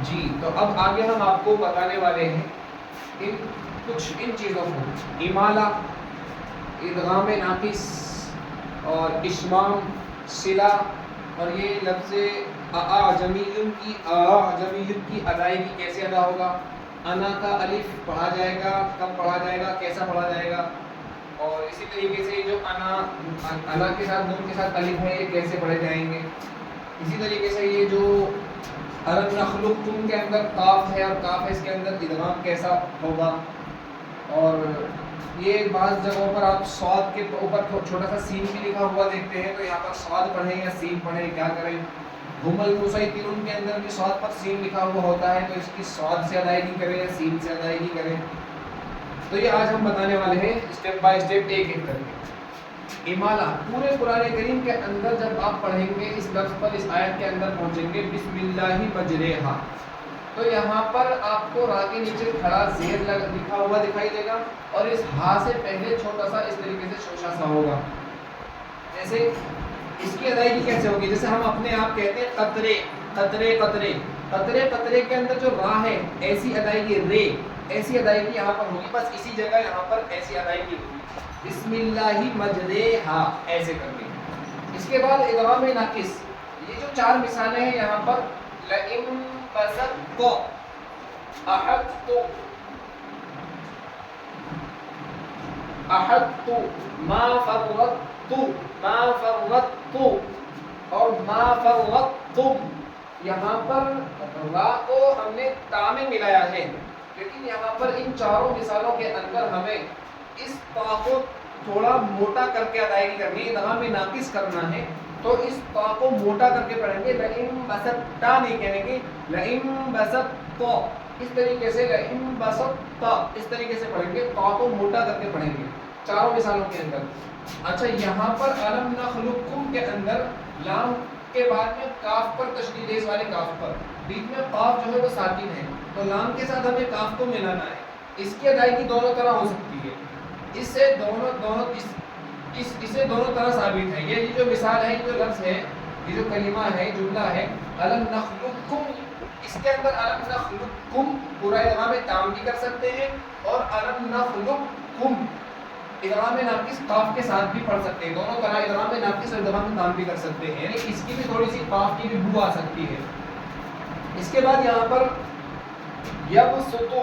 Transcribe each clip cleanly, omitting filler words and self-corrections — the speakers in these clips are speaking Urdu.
جی تو اب آگے ہم آپ کو بتانے والے ہیں کچھ ان چیزوں کو، امالہ، ادغام ناقص اور اشمام، صلہ، اور یہ لفظ اعجمی کی ادائیگی کیسے ادا ہوگا، انا کا الف پڑھا جائے گا، کب پڑھا جائے گا، کیسا پڑھا جائے گا، اور اسی طریقے سے جو انا کے ساتھ نون کے ساتھ الف ہے یہ کیسے پڑھے جائیں گے. اسی طریقے سے یہ جو الم نخلقکم کے اندر قاف ہے اور کاف ہے، اس کے اندر ادغام کیسا ہوگا. اور یہ بعض جگہوں پر آپ صاد کے اوپر چھوٹا سا سین بھی لکھا ہوا دیکھتے ہیں، تو یہاں پر صاد پڑھیں یا سین پڑھیں، کیا کریں. ہم المسیطرون کے اندر بھی صاد پر سین لکھا ہوا ہوتا ہے، تو اس کی صاد سے ادائیگی کریں یا سین سے ادائیگی کریں. تو یہ آج ہم بتانے والے ہیں اسٹیپ بائی اسٹیپ، ایک ایک کر کے. امالہ پورے قرآن کریم کے اندر جب آپ پڑھیں گے اس لفظ پر، اس آیت کے اندر پہنچیں گے بسم اللہ مجریہا، تو یہاں پر آپ کو را کے نیچے کھڑا زیر لکھا ہوا دکھائی دے گا، اور اس ہا سے پہلے چھوٹا سا اس طریقے سے شوشا سا ہوگا. جیسے اس کی ادائیگی کیسے ہوگی، جیسے ہم اپنے آپ کہتے ہیں قطرے قطرے قطرے، قطرے قطرے کے اندر جو را ہے ایسی ادائیگی، رے ایسی ادائیگی یہاں پر ہوگی، بس اسی جگہ یہاں پر ایسی ادائیگی ہوگی بسم اللہ مجریہا ایسے کر کے. اس کے بعد ادغام ناقص، یہ جو چار مثالیں ہیں یہاں پر، لئن بسطت احطت احطت ما فرطت ما فرطت اور ما فرطتم. یہاں پر را کو ہم نے تا میں ملایا ہے، لیکن یہاں پر ان چاروں مثالوں کے اندر ہمیں اس تا کو تھوڑا موٹا کر کے ادائیگی کرنی ہے، ادغام ناقص کرنا ہے، تو اس تا کو موٹا کر کے پڑھیں گے. لئن بسطت نہیں کہنے گے، لئن بسطت اس طریقے سے، لئن بسطت اس طریقے سے پڑھیں گے، تا کو موٹا کر کے پڑھیں گے چاروں مثالوں کے اندر. اچھا یہاں پر الم نخلقکم کے اندر لام کے بعد میں کاف پر تشدید ہے، اس والے کاف پر، بیچ میں قاف جو ہے وہ ساکن ہے، تو لام کے ساتھ ہمیں کاف کو ملانا ہے. اس کی ادائیگی دونوں طرح ہو سکتی ہے، اس سے اسے دونوں طرح ثابت ہے. یہ جو مثال ہے، یہ جو لفظ ہے، یہ جو کلمہ ہے، جملہ ہے الم نخلقکم، اس کے اندر الم نخلقکم پورا ادغام تام بھی کر سکتے ہیں، اور الم نخلقکم ادغام ناقص قاف کے ساتھ بھی پڑھ سکتے ہیں. دونوں طرح ادغام ناقص اور ادغام تام بھی کر سکتے ہیں، یعنی اس کی بھی تھوڑی سی قاف کی بھی بو آ سکتی ہے. اس کے بعد یہاں پر یبسط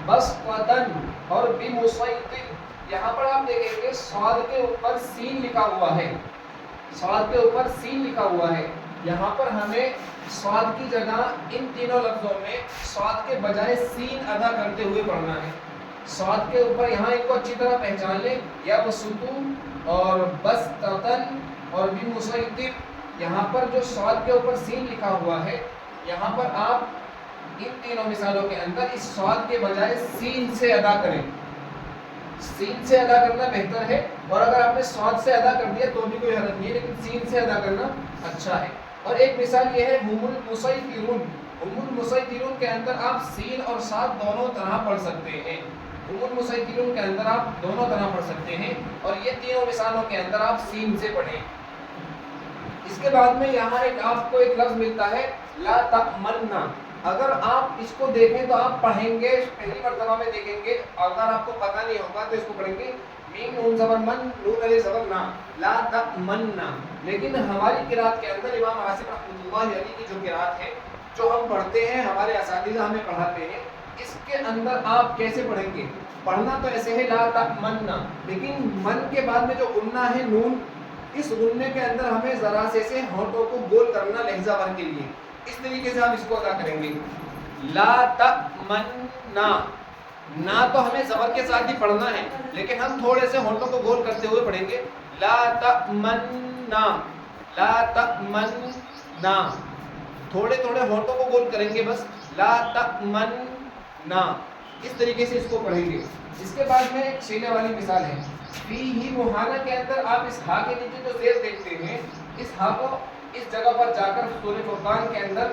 بسطتن اور بمسیطر، یہاں پر آپ دیکھیں گے صاد کے اوپر سین لکھا ہوا ہے، صاد کے اوپر سین لکھا ہوا ہے. یہاں پر ہمیں صاد کی جگہ ان تینوں لفظوں میں صاد کے بجائے سین ادا کرتے ہوئے پڑھنا ہے. صاد کے اوپر یہاں ان کو اچھی طرح پہچان لیں، یبسط اور بسطتن اور بمسیطر. یہاں پر جو صاد کے اوپر سین لکھا ہوا ہے، یہاں پر آپ ان تینوں مثالوں کے اندر اس صاد کے بجائے سین سے ادا کریں. سین سے ادا کرنا بہتر ہے، اور اگر آپ نے صاد سے ادا کر دیا تو بھی کوئی حرج نہیں ہے، لیکن سین سے ادا کرنا اچھا ہے. اور ایک مثال یہ ہے ہم المسیطرون، ہم المسیطرون کے اندر آپ سین اور صاد دونوں طرح پڑھ سکتے ہیں. ہم المسیطرون کے اندر آپ دونوں طرح پڑھ سکتے ہیں، اور یہ تینوں مثالوں کے اندر آپ سین سے پڑھیں. اس کے بعد میں یہاں آپ کو ایک لفظ ملتا ہے لا تأمننا. اگر آپ اس کو دیکھیں تو آپ پڑھیں گے، پہلی مرتبہ میں دیکھیں گے، اگر آپ کو پتہ نہیں ہوگا تو اس کو پڑھیں گے میم نون زبر من، نون علیہ زبر نا، لا تأمننا. لیکن ہماری قرات کے اندر امام عاصم رحمۃ اللہ علیہ کی جو قرات ہے، جو ہم پڑھتے ہیں، ہمارے اساتذہ ہمیں پڑھاتے ہیں، اس کے اندر آپ کیسے پڑھیں گے؟ پڑھنا تو ایسے ہے لا تأمننا، لیکن من کے بعد میں جو غنہ ہے نون، اس غننے کے اندر ہمیں ذرا سے ہونٹوں کو گول کرنا لہجہ ور کے لیے. اس طریقے سے ہم اس کو ادا کریں گے لا تأمننا. نا تو ہمیں زبر کے ساتھ ہی پڑھنا ہے، لیکن ہم تھوڑے سے ہونٹوں کو گول کرتے ہوئے پڑھیں گے لا تأمننا، لا تأمننا. تھوڑے تھوڑے ہونٹوں کو گول کریں گے، بس لا تأمننا، اس طریقے سے اس کو پڑھیں گے. اس کے بعد میں ایک سینے والی مثال ہے فیہ مہانہ کے اندر آپ اس ہا کے نیچے جو زیر دیکھتے ہیں، اس ہا کو اس جگہ پر جا کر سورہ فرقان کے اندر